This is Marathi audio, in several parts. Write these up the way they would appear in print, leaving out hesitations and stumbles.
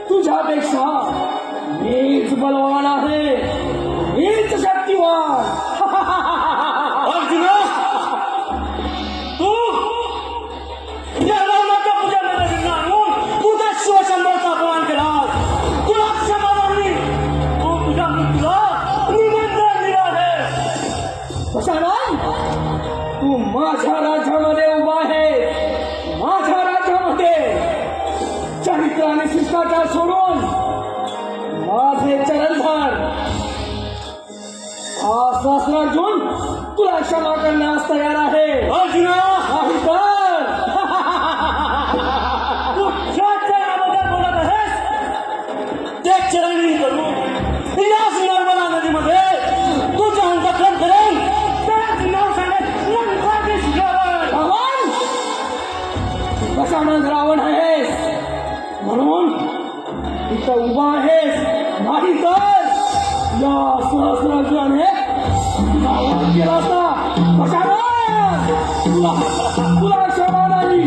तुझ्यापेक्षा मीच बलवान आहे, मीच शक्तिवान. अर्जुना, तू या रावणाच्या पूजामध्ये आणून तुझा शिवशंभरचा अपमान केलास. तुला क्षमा नाही, तू तुझ्या मृत्यूला निमंत्रण दिलं आहे. कशाला तू माझ्या राज्यामध्ये उभा आहे, माझ्या राज्यामध्ये चरित्र आणि शिष्टाचार सोडून माझे चरण धर. सहस्र अर्जुन तुला क्षमा करण्यास तयार आहे. अर्जुना, नाही तर तू ज्या चरणामध्ये बोलत आहेस त्या चरणी करू याच नर्मदा नदीमध्ये तुझं अंतःकरण करेन. त्याच नाव सांगत लंकाचे शिखर. रावण, कशानं रावण आहेस म्हणून इथं उभा आहेस, नाही तर या सहस्रार्जुनाने रावण केला असता. कशानं तुला क्षमा नाही.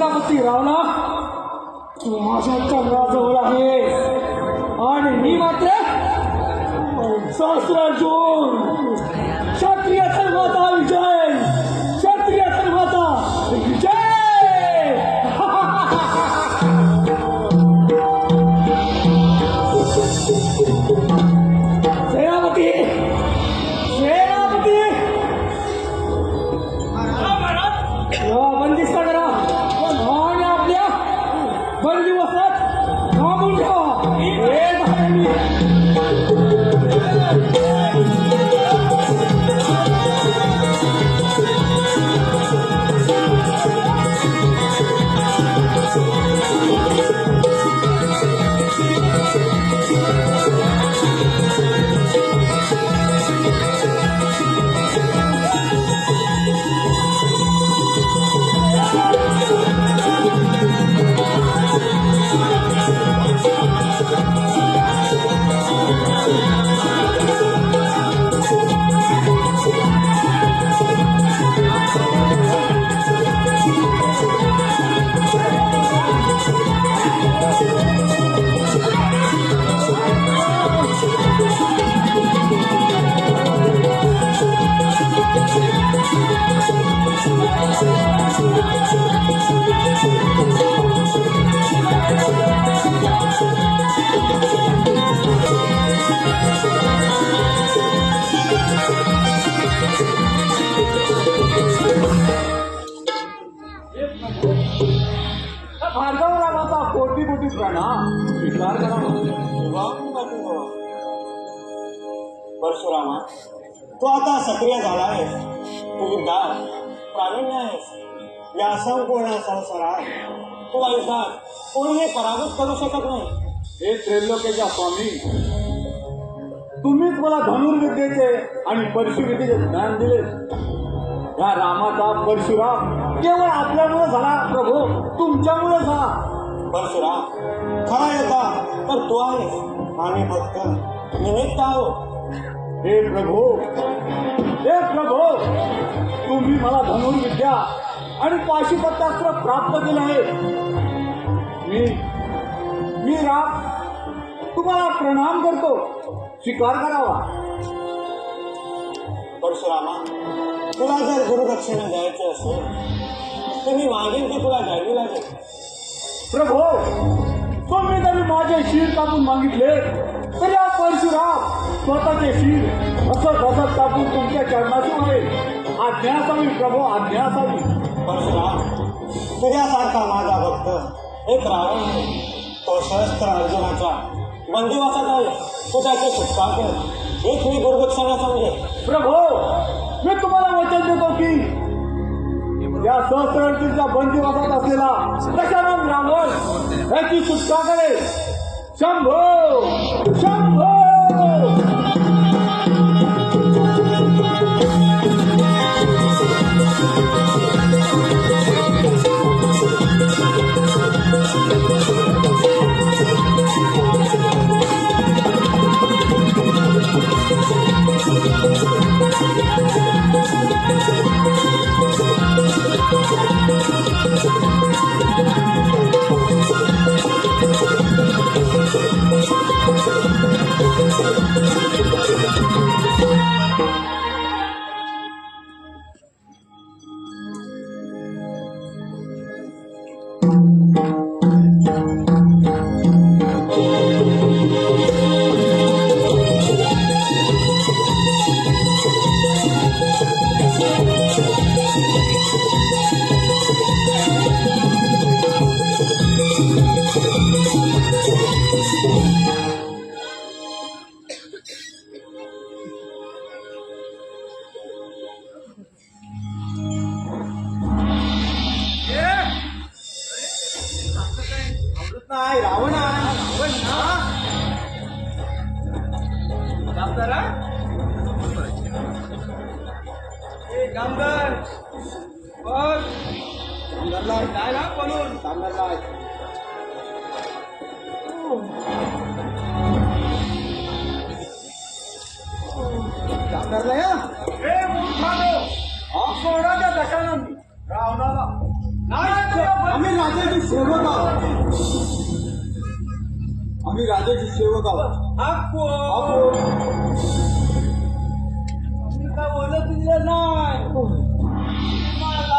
सेनापती रावणा, तू माझ्या चंद्राजवळ आहे आणि मी मात्र सहस्रार्जुन. क्षत्रिय धर्माचा विजय, क्षत्रिय धर्माचा विजय. सेनापती, सेनापती, बंदिस्त करा आणि आपल्या बंदिवसात थांबून ठेवा. हे बाहेर भार्गवरावाचा कोटी कोटी प्रणाम स्वीकार करा. परशुरामा, तू आता सक्रिय झाला आहेस. तू युद्धात प्रावीण्य आहेस. या संपूर्ण संसारात तू आयुष्यात कोणीही पराभूत करू शकत नाही. हे त्रैलोक्याच्या स्वामी, तुम्हीच मला धनुर्विद्येचे आणि परशुविद्येचे ज्ञान दिले. या रामाचा परशुराम केवळ आपल्यामुळे झाला प्रभू, तुमच्यामुळे झाला. परशुराम, खरा योद्धा तर तू आहेस. आम्ही फक्त निमित्त आहोत. हे प्रभू, हे प्रभू, तुम्ही मला धनुर्विद्या आणि पाशुपतास्त्र प्राप्त केलं आहे. मी राम तुम्हाला प्रणाम करतो, स्वीकार करावा. परशुरामा, तुला जर गुरुदक्षिणा द्यायची असेल तर मी मागेन ती तुला द्यावी लागेल. प्रभू, तुम्ही जरी माझे शिर कापून मागितले तर या परशुराम स्वतःचे शिर असं कापून तुमच्या चरणाशी होईल. आज्ञा असावी प्रभू, आज्ञा असावी. परशुराम, तुझ्यासारखा माझा भक्त एक रावण आहे. तो सहस्त्र अर्जुनाच्या बंदिवासात आहे. तू त्याची सुटका कर, हेच मी गुरुदक्षिणा समजे. प्रभू, मी तुम्हाला वचन देतो की या सहस्रार्जुनच्या बंदिवासात असलेला दशानन रावण याची सुटका करेल. शंभो शंभो. नाही रावण कामगार बघ, कामगारला काय ना म्हणून कामगारला कामगारला या हे मूर्खानो, सोडा त्या दशानंदी रावणाला. आम्ही राजाचे सेवक आहोत. आम्ही राजाचे सेवक आहोत. काय बोलत दिलं नाही मला.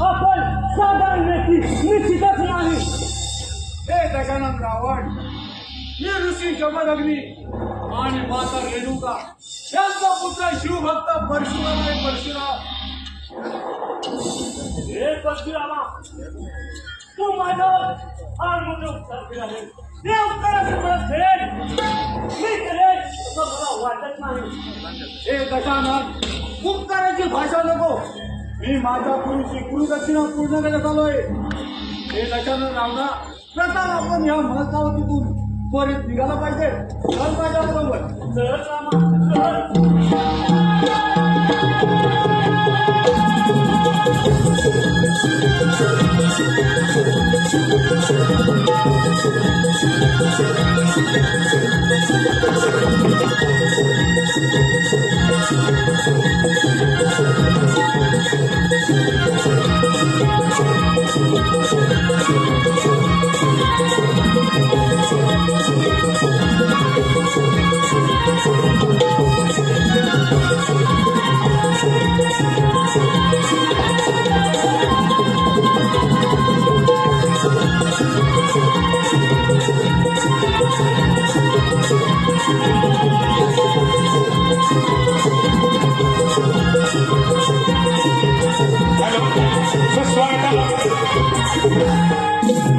आपण साधारण व्यक्ती निश्चितच नाही. हे दशानन रावण, मी ऋषी जमदग्नी आणि माता रेणुका यांचा पुत्र शिवभक्त परशुराम आहे. परशुराम, हे परशुरामा, तू माझं फार मोठे उपकार केले आहे. ते उपकाराची परतफेड मी करेन असं मला वाटत नाही. हे दशानन, उपकाराची भाषा नको. मी माझ्या पुरीची गुरुदक्षिणा पूर्ण करत आलोय. हे दशानन रावणा, प्रथम आपण या महत्वावतीतून त्वरित निघाला पाहिजे. चल माझ्या बरोबर. चल रामा, चल.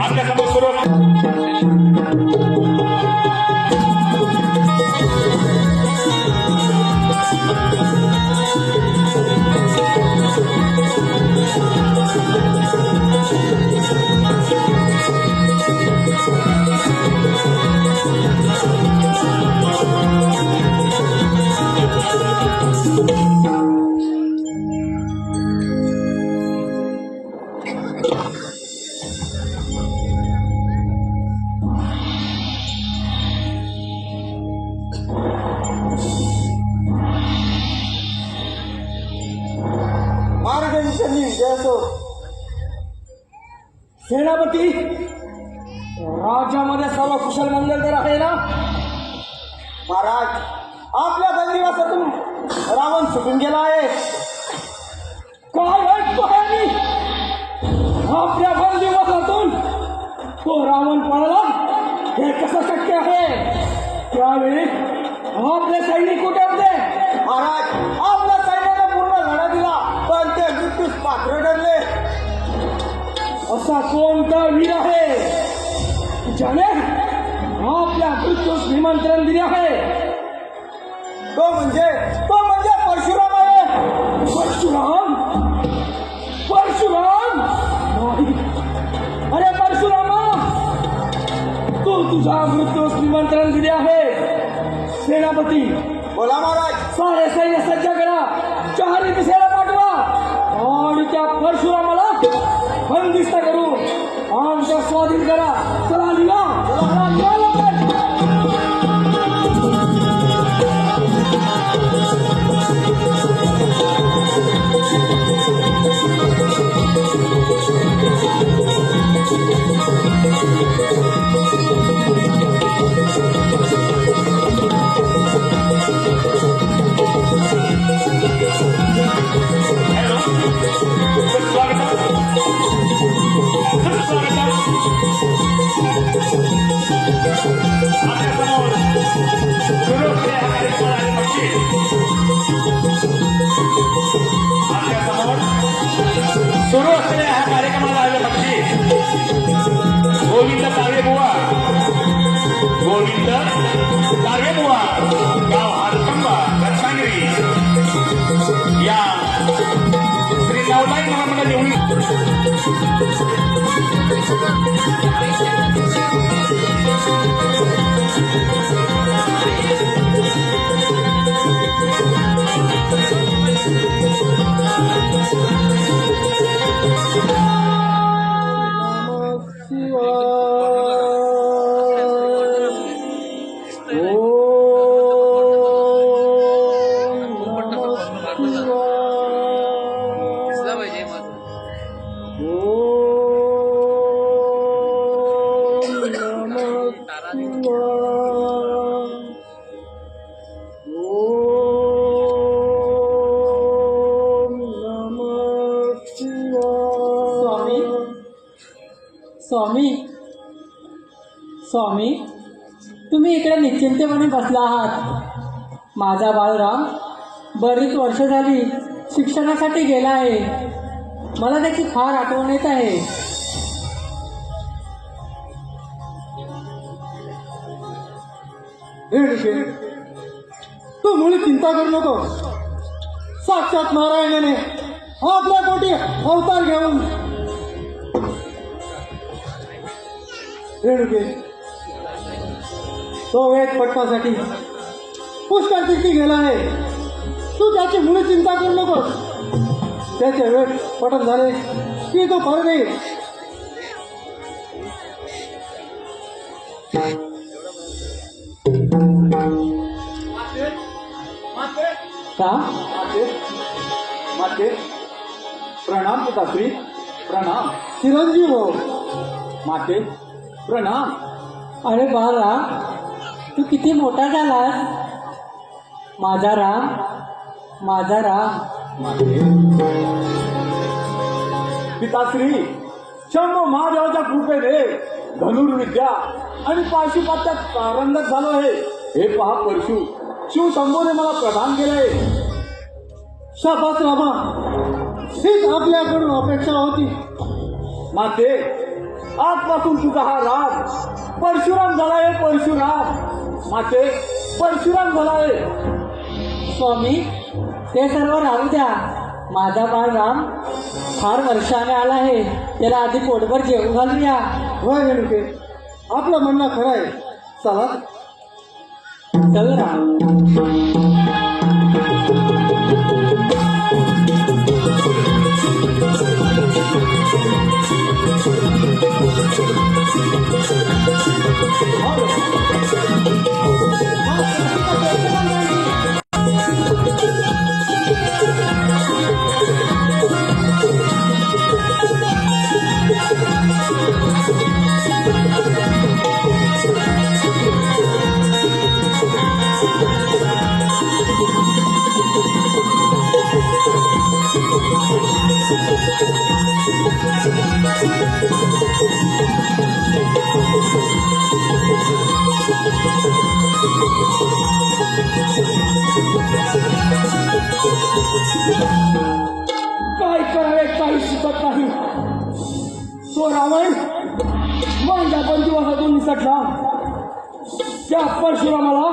आपल्या समोर सुरू मार्गदर्शनी जयसो. सेनापती, राज्यामध्ये सर्व कुशल मंगल तर आहे ना? महाराज, आपल्या बंदिवासातून रावण सुटून गेला आहे. काय ऐकतो आहे मी? आपल्या बंदिवासातून तो रावण पळाला? हे कसं शक्य आहे? त्यावेळी आपले सैनिक कुठे होते? महाराज, आपल्या सैन्याने पूर्ण लढा दिला, पण ते मृत्यूस पात्र ठरले. असा कोणता वीर आहे ज्याने आपल्या मृत्यूस निमंत्रण दिले आहे? तो म्हणजे परशुराम आहे. परशुराम? परशुराम नाही. अरे परशुरामा, तू तुझ्या मृत्यूस निमंत्रण दिले आहे. सेनापती, बोला महाराज. सारे सैन्य सज्ज करा, चारही दिशेला पाठवा आणि त्या परशुरामाला बंदिस्त करून आमच्या स्वाधीन करा. चला निघा, चला, निघा लवकर. हॅलो स्वागत आपल्यासमोर सुरू असलेल्या हा कार्यक्रमाला आले बक्षीस आपल्यासमोर सुरू असलेल्या हा कार्यक्रमाला आले बक्षीस गोविंद कावेबुवा गाव हातखंबा रत्नागिरी या श्री नवलाई महामंडळ येऊन स्वामी स्वामी तुम्ही इकडे निश्चिंतेपणे बसला आहात. माझा बाळराम बरीच वर्ष झाली शिक्षणासाठी गेला आहे. मला त्याची फार आठवण येत आहे. तू मुळी चिंता करू नको. साक्षात नारायणाने आपल्या पोटी अवतार घेऊन रेणुके तो वेद पटण्यासाठी पुष्कर तीर्थी गेला आहे. तू त्याची मुळी चिंता करू नको. त्याचे वेद पठण झाले की तो परत येईल. का माते प्रणाम पिताश्री. प्रणाम चिरंजीव हो. माते प्रणाम. अरे बाळराम तू किती मोठा झालास. माझा राम माझा राम. पिताश्री शंभू महादेवाच्या कृपेने धनुर्विद्या आणि पाशुपात्यात पारंगत झालो आहे. हे पहा परशु शिव शंभूने मला प्रदान केलंय. शाबास रामा हीच आपल्याकडून अपेक्षा होती. माते आजपासून तुझा हा राम परशुराम झालाय. परशुराम माते परशुराम झालाय. स्वामी ते सर्व राहू द्या. माझा बाळराम फार वर्षाने आला आहे. त्याला आधी पोटभर जेवण घालूया. होय रेणुके आपलं म्हणणं खरं आहे. चला चल राम. काय करावे काही शिकत नाही. तो रावण माझ्या बंदिवासातून निसटला. त्या परशुरामाला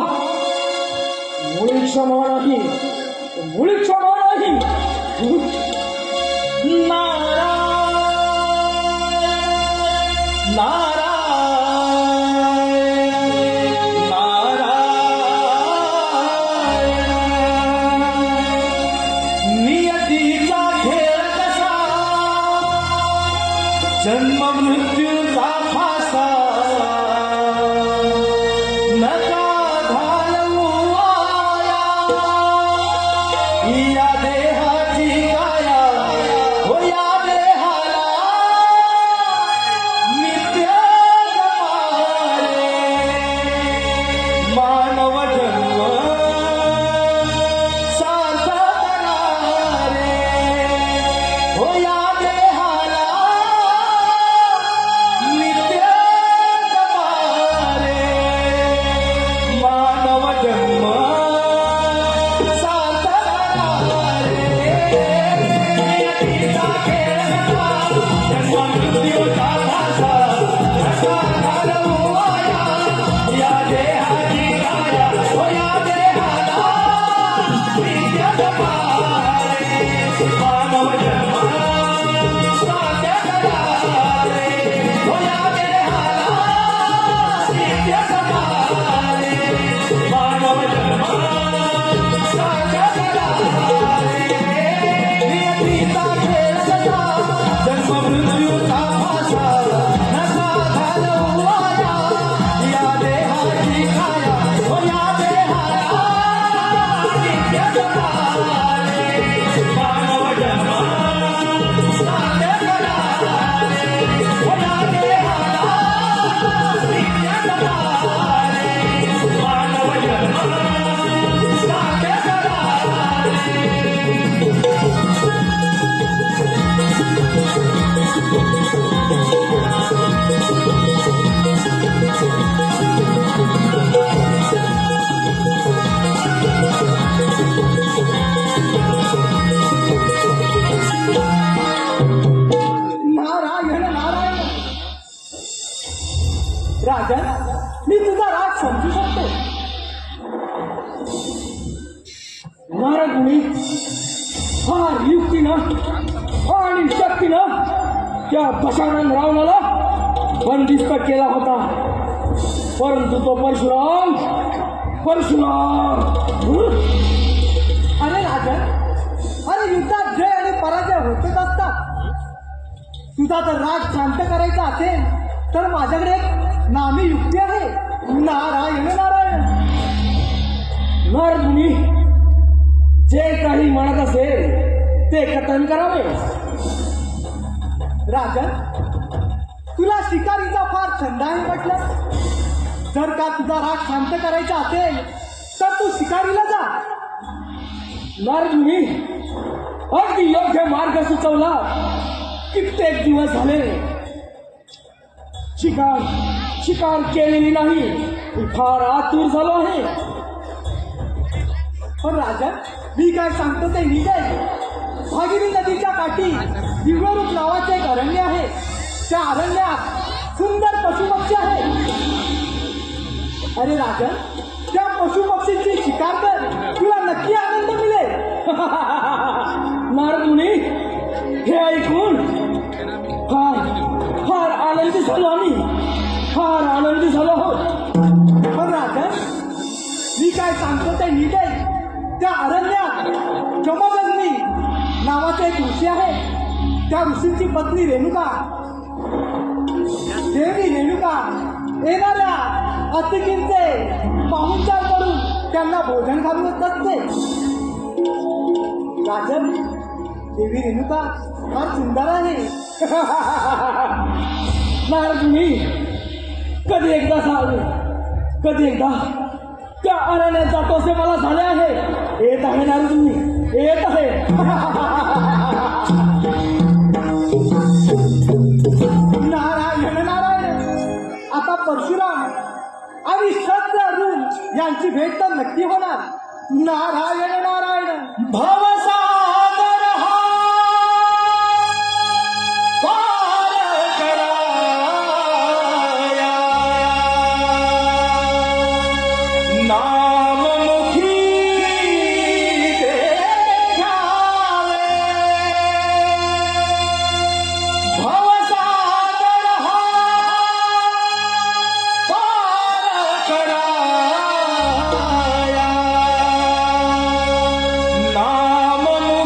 मुळी क्षमा नाही. मुळी क्षमा नाही. नियतीचा खेळ कसा जन्म मृत्यूचा फासा नका घालवू आया या देहाची काया हो या देहाला राजन, मी तुझा राग समजू शकतो. नारद मुनी फार युक्तीनं आणि शक्तीनं त्या दशानन रावणाला बंदिस्त केला होता. परंतु तो परशुराम अरे राजन, अरे युद्धात जय आणि पराजय होतच असतात. तुझा जर राग शांत करायचा असेल तर माझ्याकडे एक नामी युक्ती आहे. नारायण नारायण. नारद मुनी जे काही म्हणत असेल ते कथन करावे. राजन, तुला शिकारीचा फार छंद आहे म्हटलं. जर का तुझा राग शांत करायचा असेल तर तू शिकारीला जा. नारद मुनी अगदी योग्य मार्ग सुचवला. कित्येक दिवस झाले शिकार केलेली नाही. मी फार आतुर झालो आहे. पण राजन, मी काय सांगतो ते नीट आहे. भागिनी नदीच्या काठी दिव्यरूप नावाचे एक अरण्य आहे. त्या अरण्यात सुंदर पशुपक्षी आहे. अरे राजन, त्या पशुपक्षींची शिकार कर, तुला नक्की आनंद मिळेल. नारद मुनी हे ऐकून फार आनंदी झालो आम्ही. फार आनंदी झालो आहोत. पण राजन, मी काय सांगतो ते नीट आहे. त्या अरण्यात जमदग्नी नावाचे एक ऋषी आहे. त्या ऋषीची पत्नी रेणुका, देवी रेणुका येणाऱ्या अतिथींचे पाहुणचार करून त्यांना भोजन घालवत असते. राजन, देवी रेणुका फार सुंदर आहे. नारद मुनी कधी एकदा त्या अरण्यात जातो असे मला झाले आहे. येत आहे नारद मुनी, येत आहे. नारायण नारायण. आता परशुराम आणि शस्त्र अर्जुन यांची भेट तर नक्की होणार. नारायण नारायण. भवसागर हा पार कराया, नाममुखी ते घ्यावे. भवसागर हा पार कराया, नाममुखी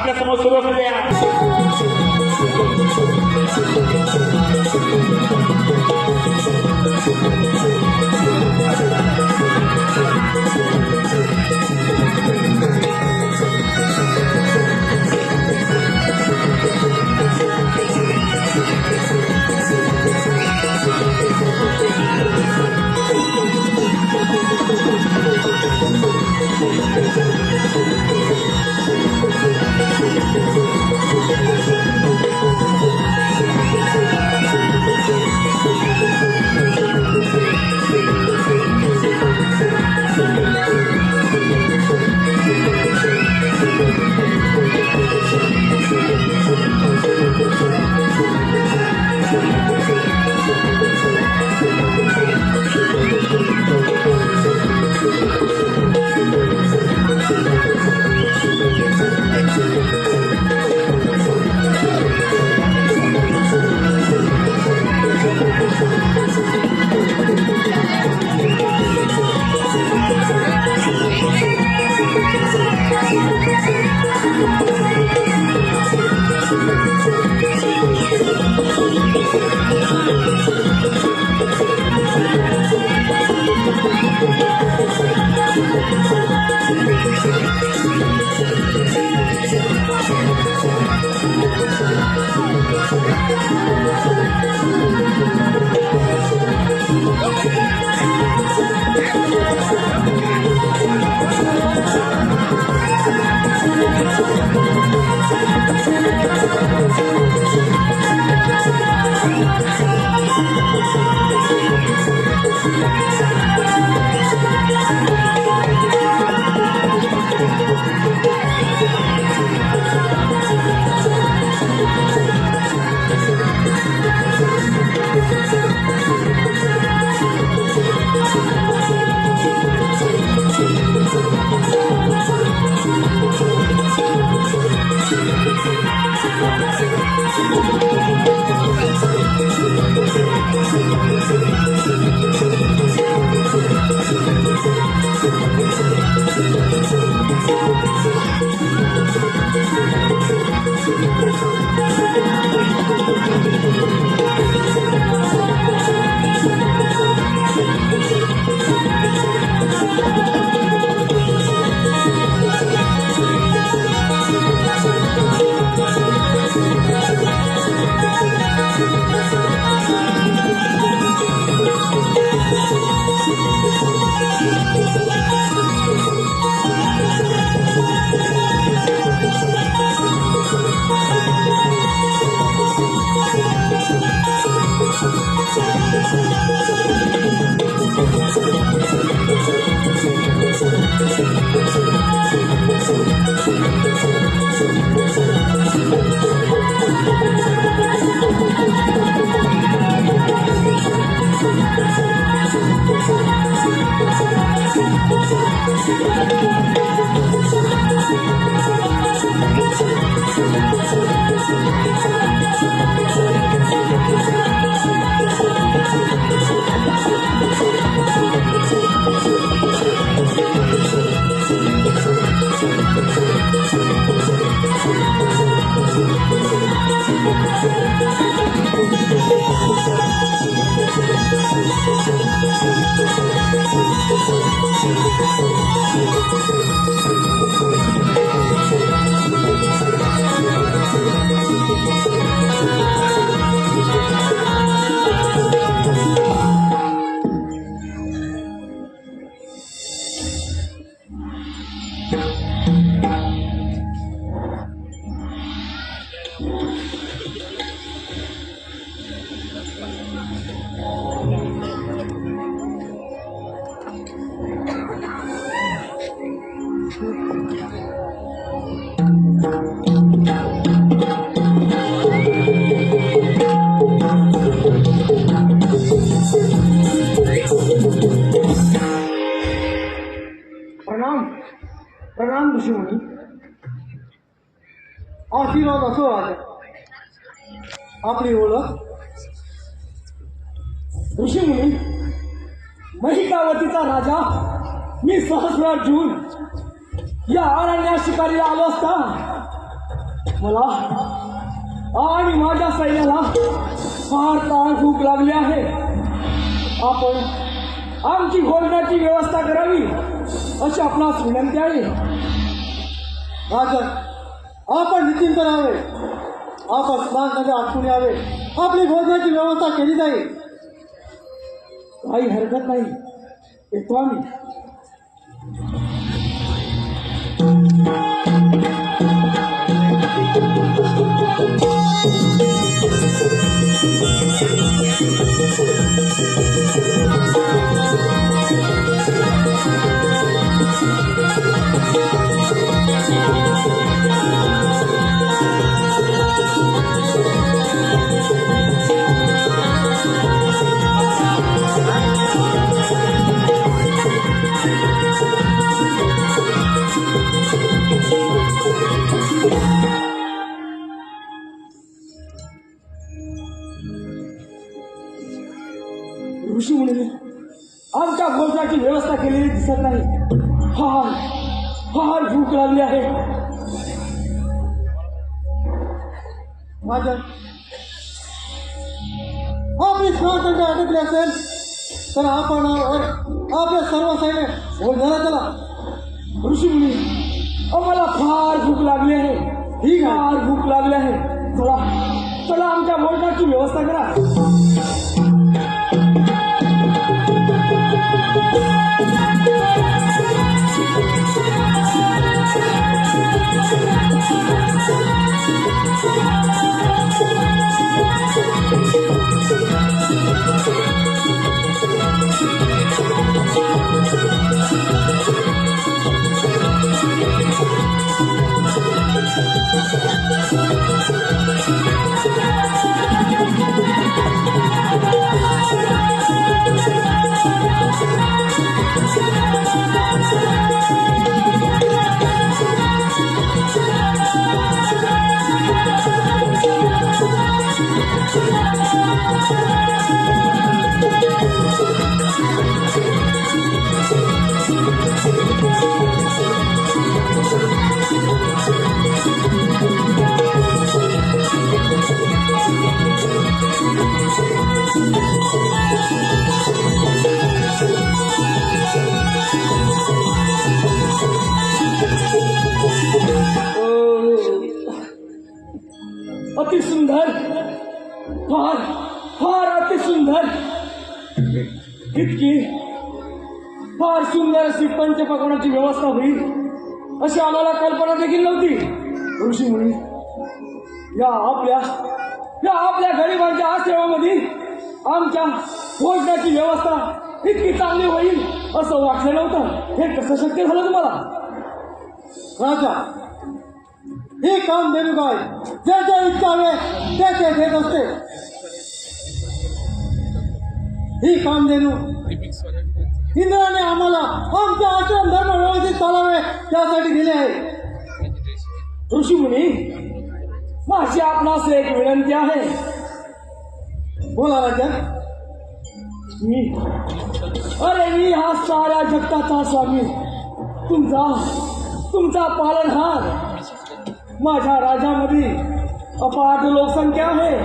आपल्या समोर सुरू असू द्या. प्रणाम ऋषीमुनी. आशीर्वाद असो राजा. आपली ओळख? ऋषीमुनी, महिकावतीचा राजा मी सहस्रार्जुन या अरण्या शिकारीला आलो असता मला आणि माझ्या सैन्याला फार ताण भूक लागली आहे. आपण आमची भोजनाची व्यवस्था करावी अशी आपणास विनंती आहे. राजा, आपण निश्चिंत राहावे. आपण स्नानमध्ये आटून यावे. आपली भोजनाची व्यवस्था केली जाईल. काही हरकत नाही. येतो आम्ही. ऋषी मुनी, आमच्या भोजनाची व्यवस्था केलेली दिसत नाही. फार फार भूक लागली आहे. राजा, आपली स्नानगंगा अडकली असेल तर आपण आपले सर्व सैन्य भोजनाला चला. ऋषी मुनी, आम्हाला फार भूक लागली आहे. ठीक आहे. फार भूक लागली आहे. चला चला, आमच्या भोजनाची व्यवस्था करा. अति सुंदर, फार फार अति सुंदर. इतकी फार सुंदर अशी पंचपक्वान्नाची व्यवस्था होईल अशी आम्हाला कल्पना देखील नव्हती. ऋषी मुनी, या आपल्या गरिबांच्या आश्रमामध्ये आमच्या भोजनाची व्यवस्था इतकी चांगली होईल असं वाटलं नव्हतं. हे कसं शक्य झालं तुम्हाला? राजा, हे काम देणू काय जे जे इच्छा हवे ते ते देत असते. ही काम देणू इंद्राने आम्हाला आमचे आश्रम धर्म व्यवस्थित चालावे त्यासाठी दिले आहे. ऋषी मुनी, माझी आपणास एक विनंती आहे. बोला राजा. मी हा साऱ्या जगताचा स्वामी, तुमचा पालनहार. माझ्या राज्यामध्ये अपाट लोकसंख्या आहे.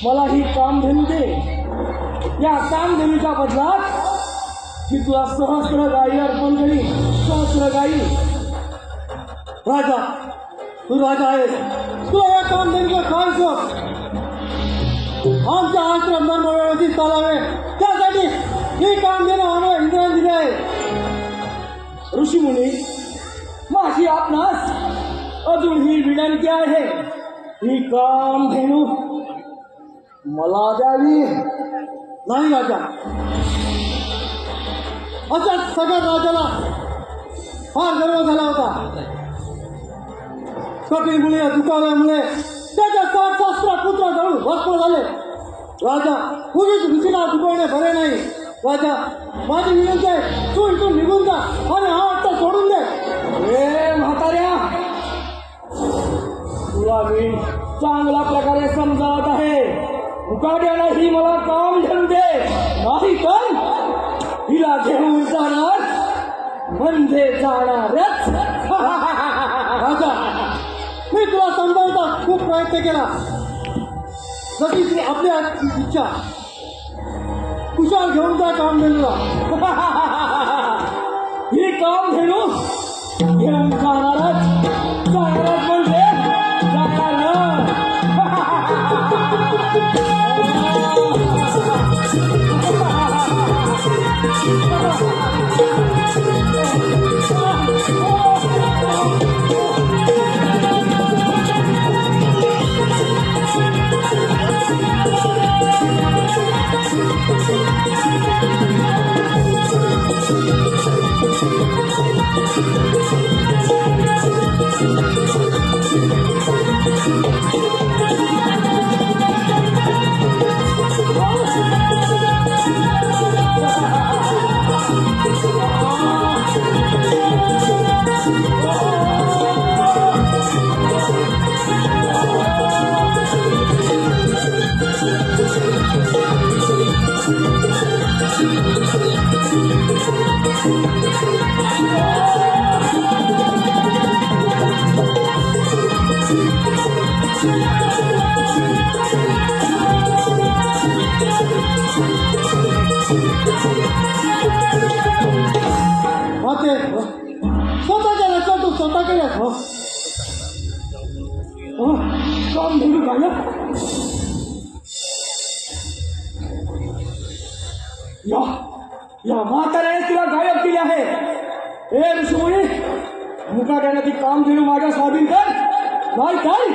मला ही कामधेनू दे. या कामधेनूच्या बदलात की तुला सहस्र गायी अर्पण करी. सहस्र गायी. राजा, तू राजा आहेस. तुला या काम देणं काय शोध. आमच्या आश्रम धर्म व्यवस्थित चालावे त्यासाठी हे काम देणं आम्हाला इंद्राने दिले आहे. ऋषी मुनी, माझी आपणास अजून ही विनंती आहे. ही कामधेनू मला द्यावी. नाही राजा, अशाच सगळ्या राजाला फार गर्व झाला होता. कपिल मुनी या दुखाव्यामुळे त्याच्या 60 सहस्त्र पुत्र जळून भस्म झाले. राजा, उगीच भीतीला दुखवणे बरे नाही. राजा, माझी विनंती आहे, तू इथून निघून जा आणि हा आता सोडून दे. ए म्हाताऱ्या, तुला मी चांगल्या प्रकारे समजावत आहे. मुकाट्याला ही मला काम धन दे, नाही तर हिला घेऊन जाणार म्हणजे जाणारच. राजा, खूप प्रयत्न केला जशी ती आपल्या इच्छा कुशाल घेऊन जा काम दिलं ही काम धेनू घेऊन जाणारच म्हणजे स्वतः केलं तू स्वतः केलं काम धरू गायब या म्हाताऱ्याने तिला गायब केली आहे हे ऋषीमुनी मुकाट्याने ती काम धरू माझ्या स्वाधीन कर नाही काय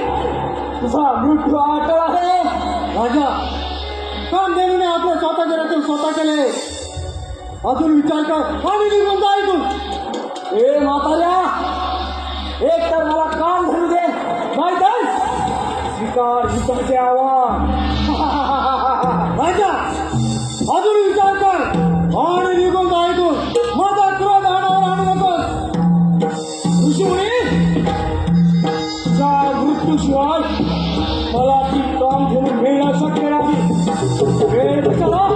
तुझा मृत्यू आटळ आहे राजा काम देऊने आपलं स्वतः केलं तू स्वतः केले अजून विचार कर आणि निघून जा ऐकून ए म्हाताऱ्या एक तर मला काम धरू दे नाही तर स्वीकार हिताचे आव्हान राजा अजून विचार कर आणि निघून जा ऐकून माझा क्रोध आणावर आणू नकोस ऋषीमुनी तुझ्या मृत्यूशिवाय मला ती काम घेऊन मिळणं शक्य नाही वेळ कशाला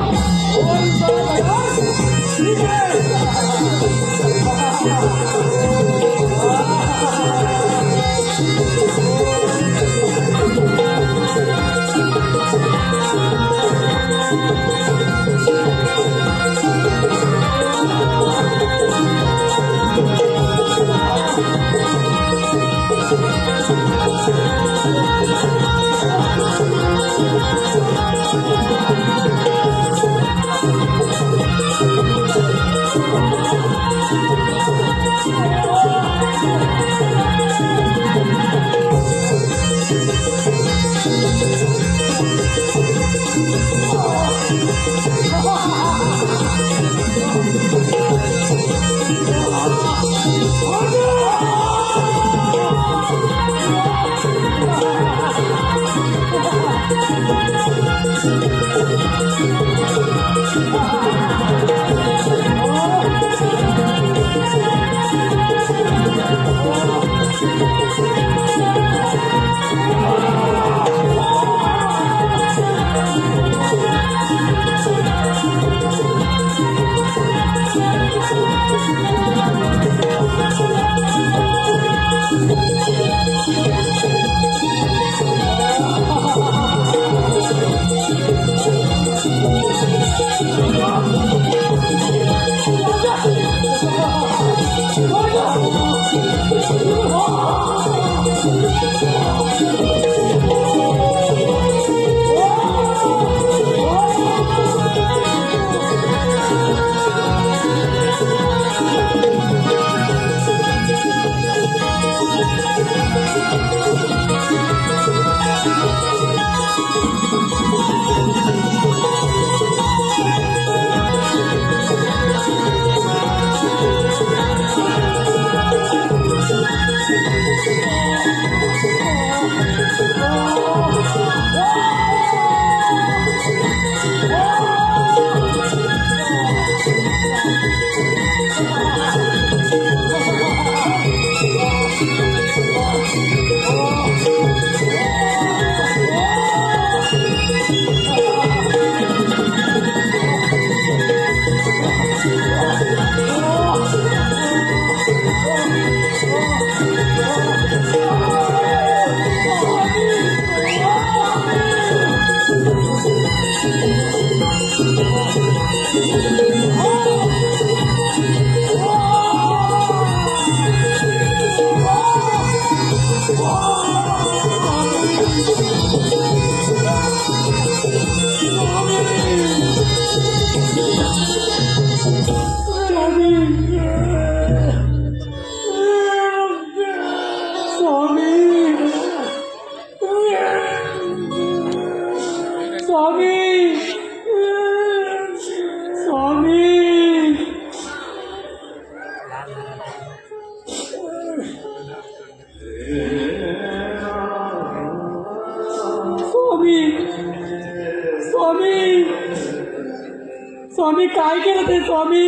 स्वामी काय केलं ते स्वामी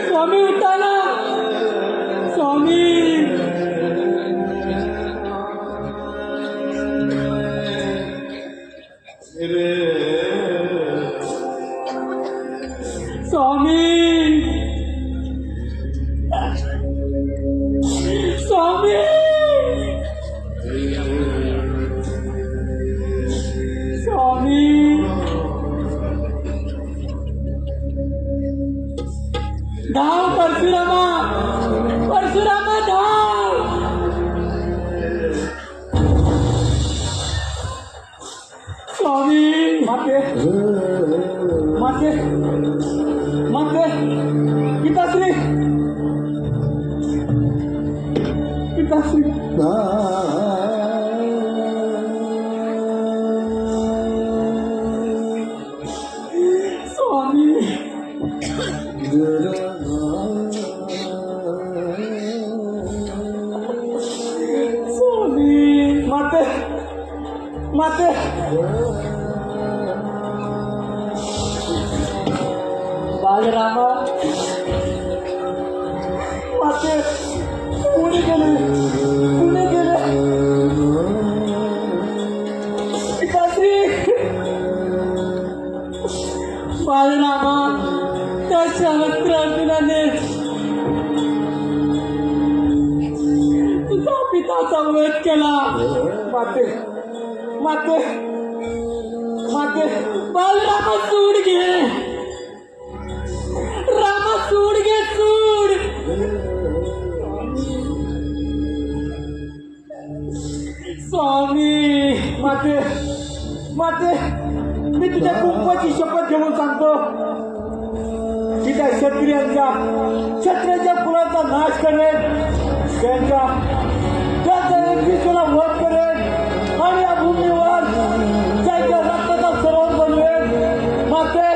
स्वामी उठा ना स्वामी स्वामी स्वामी स्वामी धाव परशुरामा परशुरामा धाव स्वामी माते माते माते पिताश्री पिताश्री स्वामी स्वामी माते माते बालरामा माते पुणे गेले पिताश्री बालरामा त्या शास्त्र अर्जुनाने तुझा पिताचा वध केला माते माते माते बालरामा सूड घे रामा सूड घे सूड स्वामी माते माते मी तुझ्या कुंपाची शपथ घेऊन सांगतो की त्या क्षत्रियांच्या कुलाचा नाश करेन त्यांच्या विश्वाला वध करेन आणि या भूमीवर त्यांच्या रक्ताचा सरोवर बनवेन माते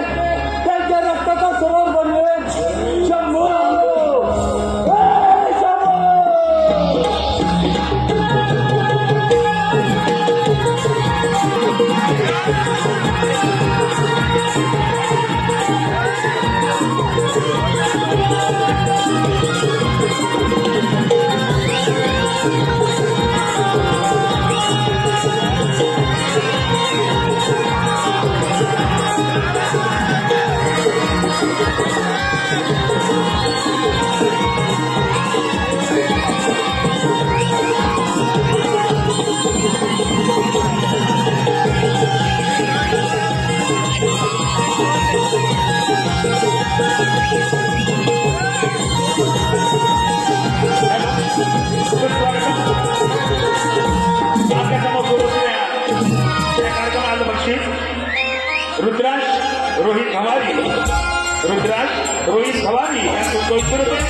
त्यांच्या रक्ताचा सरोवर बनवेन शंभो शंभो रुद्राज रोहित हवारी रुद्राज रोहित हवारी यांचं 200 रुपये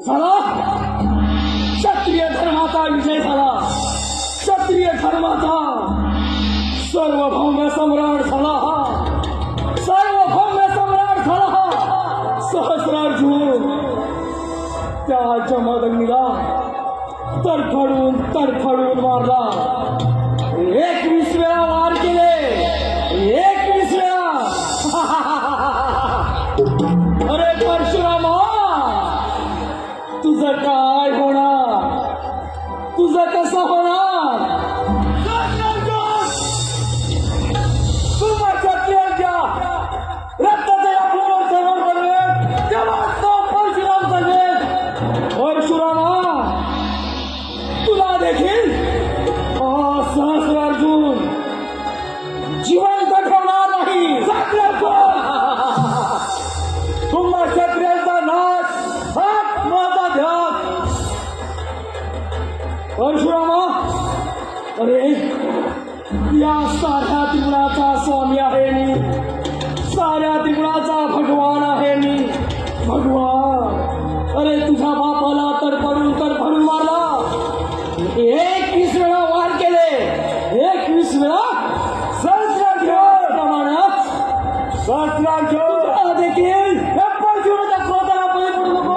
झाला क्षत्रिय धर्माचा विजय झाला क्षत्रिय धर्माचा सर्वभौम सम्राट झाला हा सार्वभौम सम्राट झाला हा सहस्रार्जुन त्या जमदग्नीला तडफडून मारला 21 वेळा वार केले 21 वेळा अरे परशुरामा तुझं काय होणार तुझं कसं होणार जिवंत ठेवणार नाही. तुम्हा क्षत्रियांचा नाश हाच माझा ध्यास. परशुरामा, अरे या साऱ्या त्रिगुणाचा स्वामी आहे मी, साऱ्या त्रिगुणाचा भगवान आहे मी. भगवान, अरे तुझ्या बापाला तडफडून मारला. 21 वेळा वार केले, 21 वेळा सहस्रार घेऊन देखील हे परशुरामाच्या क्रोधाला बळी पडू नको.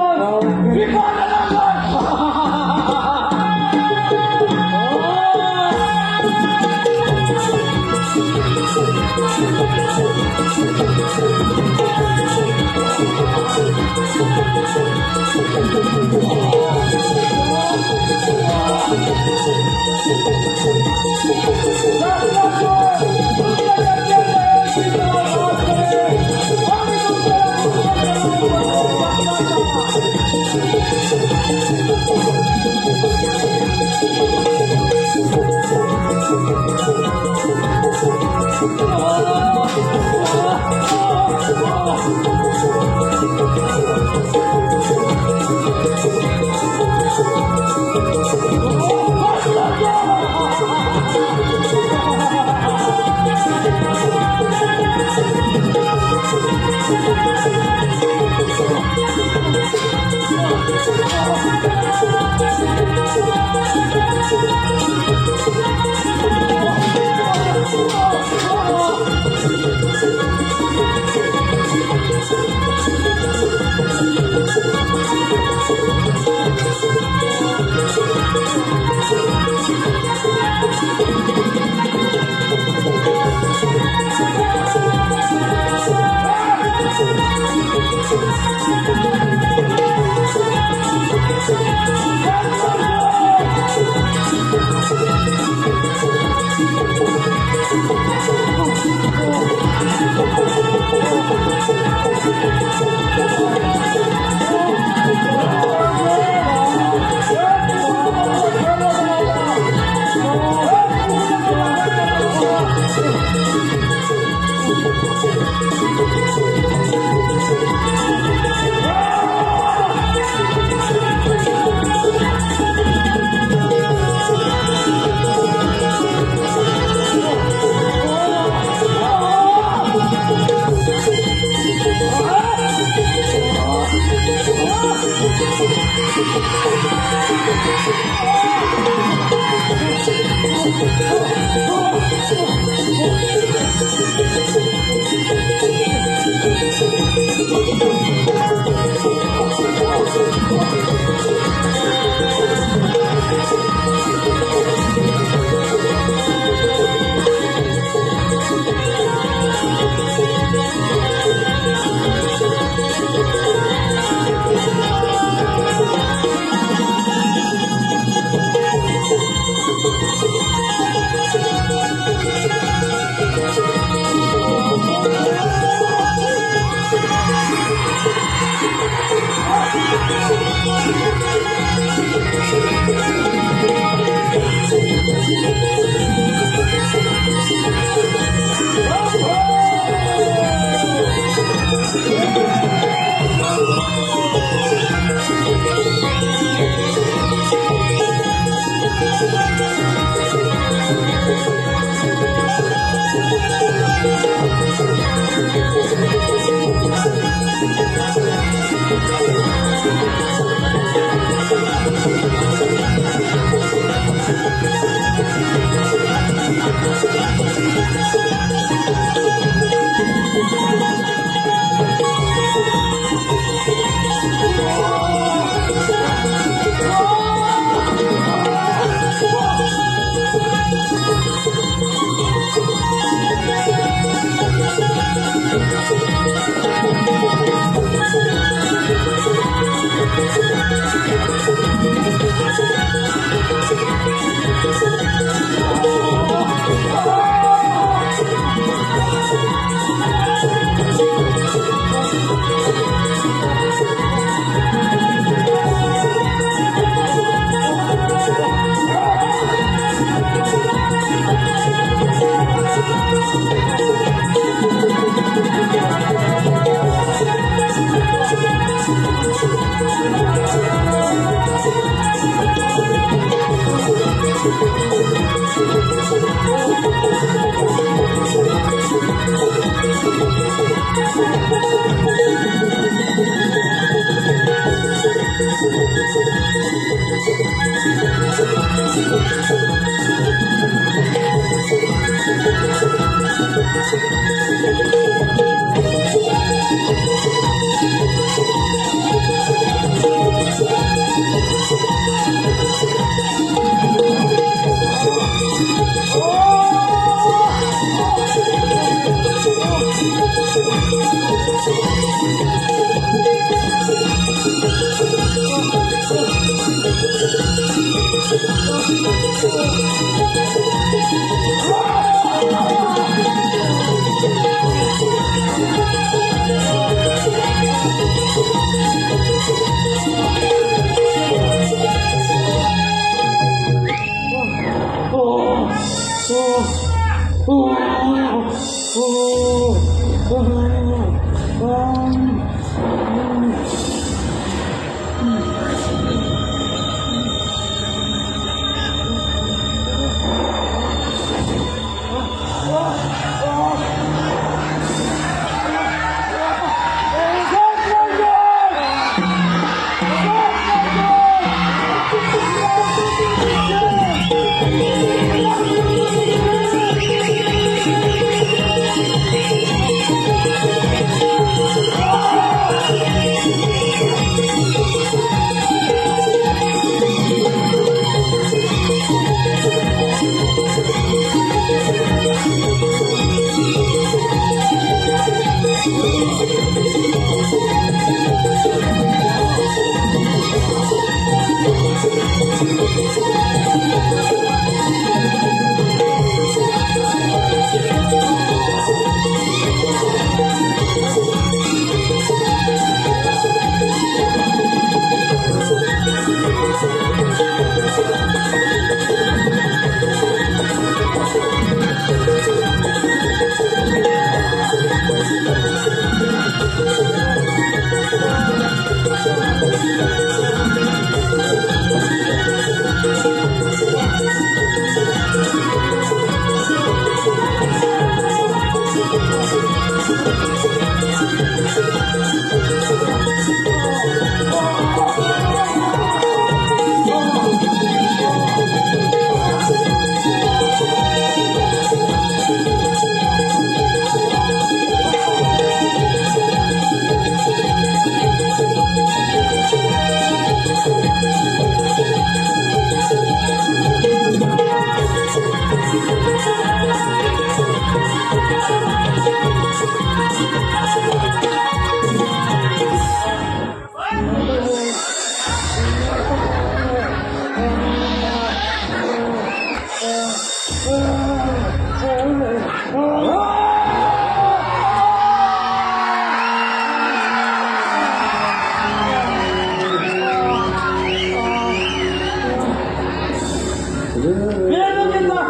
रेणुकीचा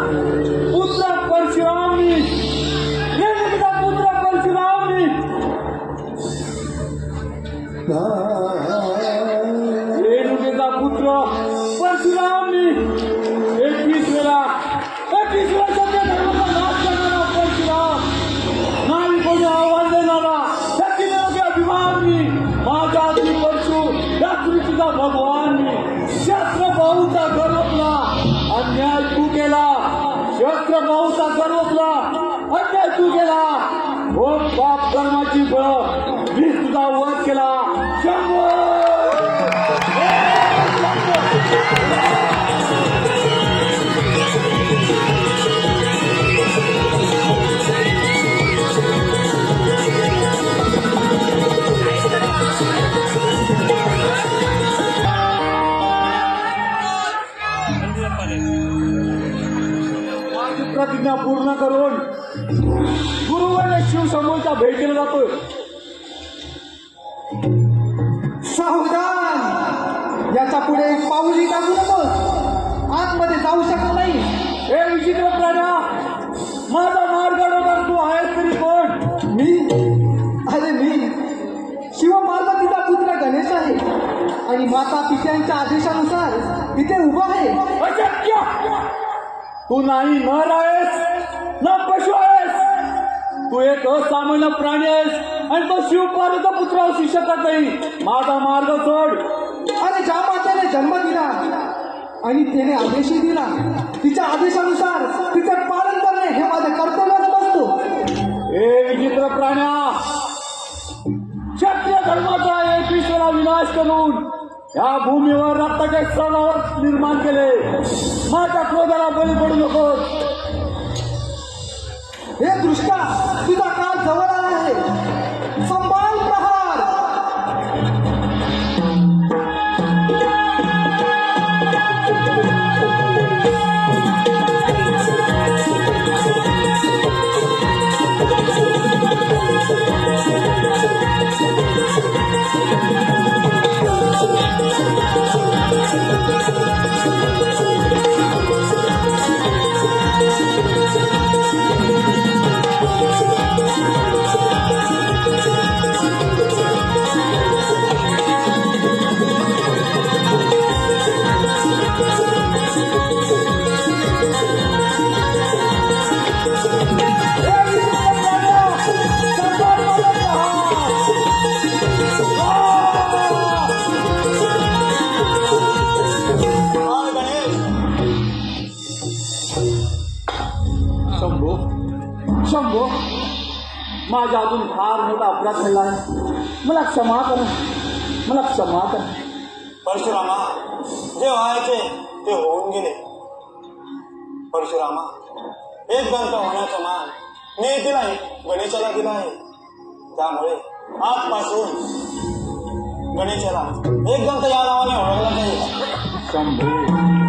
पुत्र परशुरामी, रेणुकीचा पुत्र परशुरामी, रेणुकीचा पुत्र परशुरामी, 21 वेळा सत्य धर्माचा नाश करणारा परशुराम, नाही कोणी आव्हान देणारा सत्यमेव अभिमानी, माझा आधी परशु या सृष्टीचा भगवान मी, शस्त्र बहुचा गर्वला अन्याय तू केला, शस्त्र बहुचा गर्वला अन्याय तू केला, हो पाप कर्माची फळ मी तुझा वध केला. शंभो माझी प्रतिज्ञा पूर्ण करून गुरुवार शिवसमोरच्या भेटीला जातोय. सावधान, याचा पुढे एक पाऊलही टाकू नकोस, आतमध्ये जाऊ शकत नाही. हे विचित्र प्राण्या, माझा मार्ग अडवणार तू आहेस तरी कोण? मी शिव पार्वतीचा पुत्र गणेश आहे. आणि माता पित्यांच्या आदेशानुसार इथे उभा आहे. अशक्य! तू नाही नर आहेस न पशु आहेस. तू एक असामान्य प्राणी आहेस आणि तो शिवपार्वतीचा पुत्र असू शकत नाही. माझा मार्ग सोड. अरे ज्या मातेने जन्म दिला आणि तिने आदेशही दिला, तिच्या आदेशानुसार तिचे पालन करणे हे माझं कर्तव्यच नसतो. हे विचित्र प्राण्या, क्षत्रिय धर्माचा एक ईश्वरा विनाश करून या भूमीवर रक्ताचे सरोवर निर्माण केले. माझ्या क्रोधाला बळी पडू नकोस. हे दृष्टा, तुझा काळ जवळ आला आहे. संभाल प्रहार. शंभो, शंभो, माझा अजून फार मोठा अपराध झाला आहे. मला क्षमा कर, मला क्षमा कर. परशुरामा, जे व्हायचे ते होऊन गेले. परशुरामा, एक दंत होण्याचा मान नियतीलाही गणेशाला दिला आहे. त्यामुळे आजपासून गणेशाला एक दंत या नावाने ओळखला जाईल. शंभो,